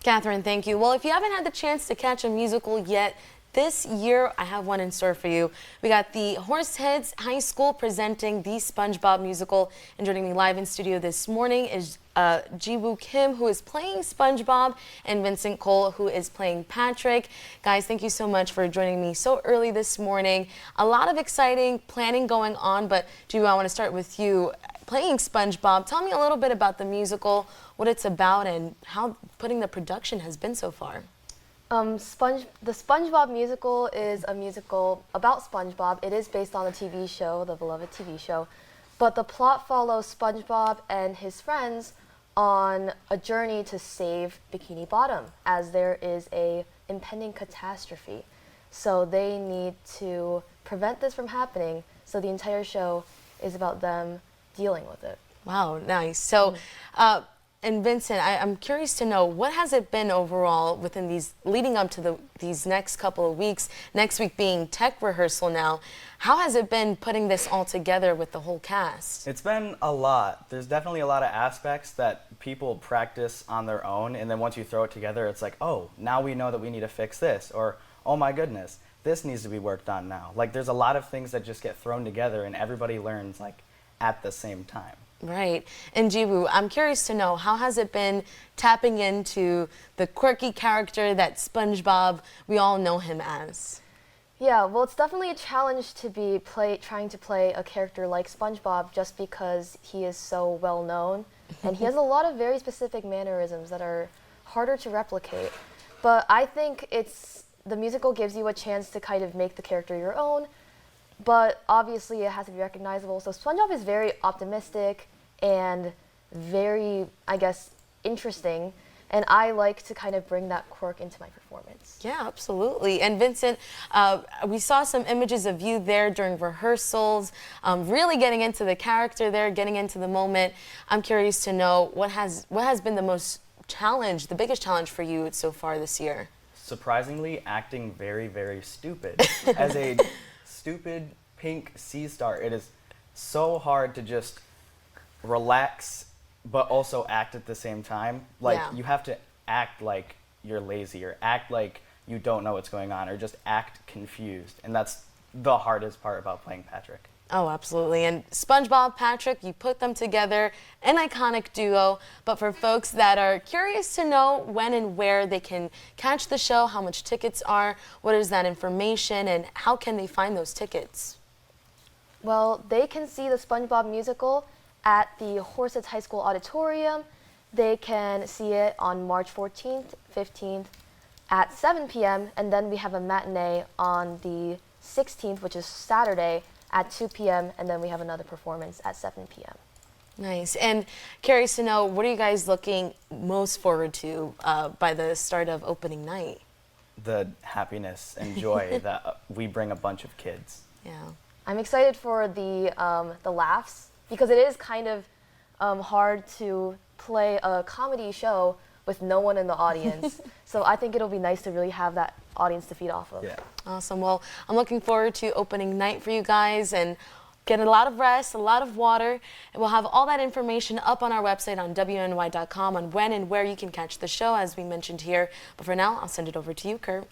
Catherine, thank you. Well, if you haven't had the chance to catch a musical yet, this year I have one in store for you. We got the Horseheads High School presenting the SpongeBob musical, and joining me live in studio this morning is Jiwoo Kim, who is playing SpongeBob, and Vicent Cole, who is playing Patrick. Guys, thank you so much for joining me so early this morning. A lot of exciting planning going on, but Jiwoo, I want to start with you. Playing SpongeBob, tell me a little bit about the musical, what it's about, and how putting the production has been so far. The SpongeBob musical is a musical about SpongeBob. It is based on the TV show, the beloved TV show, but the plot follows SpongeBob and his friends on a journey to save Bikini Bottom, as there is a impending catastrophe. So they need to prevent this from happening, so the entire show is about them dealing with it. Wow, nice. So, and Vicent, I'm curious to know, what has it been overall within these, leading up to these next couple of weeks, next week being tech rehearsal now, how has it been putting this all together with the whole cast? It's been a lot. There's definitely a lot of aspects that people practice on their own, and then once you throw it together, it's like, oh, now we know that we need to fix this, or oh my goodness, this needs to be worked on now. Like, there's a lot of things that just get thrown together and everybody learns like at the same time. Right. And Jiwoo, I'm curious to know, how has it been tapping into the quirky character that SpongeBob, we all know him as? Yeah, well, it's definitely a challenge to be trying to play a character like SpongeBob, just because he is so well known and he has a lot of very specific mannerisms that are harder to replicate. But I think the musical gives you a chance to kind of make the character your own, but obviously it has to be recognizable. So SpongeBob is very optimistic and very, I guess, interesting, and I like to kind of bring that quirk into my performance. Yeah, absolutely. And Vicent, we saw some images of you there during rehearsals, really getting into the character there, getting into the moment. I'm curious to know, what has been the biggest challenge for you so far this year? Surprisingly, acting very, very stupid. As a stupid pink sea star, it is so hard to just relax but also act at the same time. Like, yeah. You have to act like you're lazy, or act like you don't know what's going on, or just act confused, and that's the hardest part about playing Patrick. Oh, absolutely. And SpongeBob, Patrick, you put them together, an iconic duo. But for folks that are curious to know when and where they can catch the show, how much tickets are, what is that information, and how can they find those tickets? Well, they can see the SpongeBob musical at the Horseheads High School Auditorium. They can see it on March 14th, 15th at 7 p.m. And then we have a matinee on the 16th, which is Saturday, at 2 p.m. And then we have another performance at 7 p.m. Nice. And curious to know, what are you guys looking most forward to by the start of opening night? The happiness and joy that we bring a bunch of kids. Yeah. I'm excited for the laughs, because it is kind of hard to play a comedy show with no one in the audience. So I think it'll be nice to really have that audience to feed off of. Yeah. Awesome. Well, I'm looking forward to opening night for you guys, and get a lot of rest, a lot of water, and we'll have all that information up on our website on WENY.com on when and where you can catch the show, as we mentioned here. But for now, I'll send it over to you, Kurt.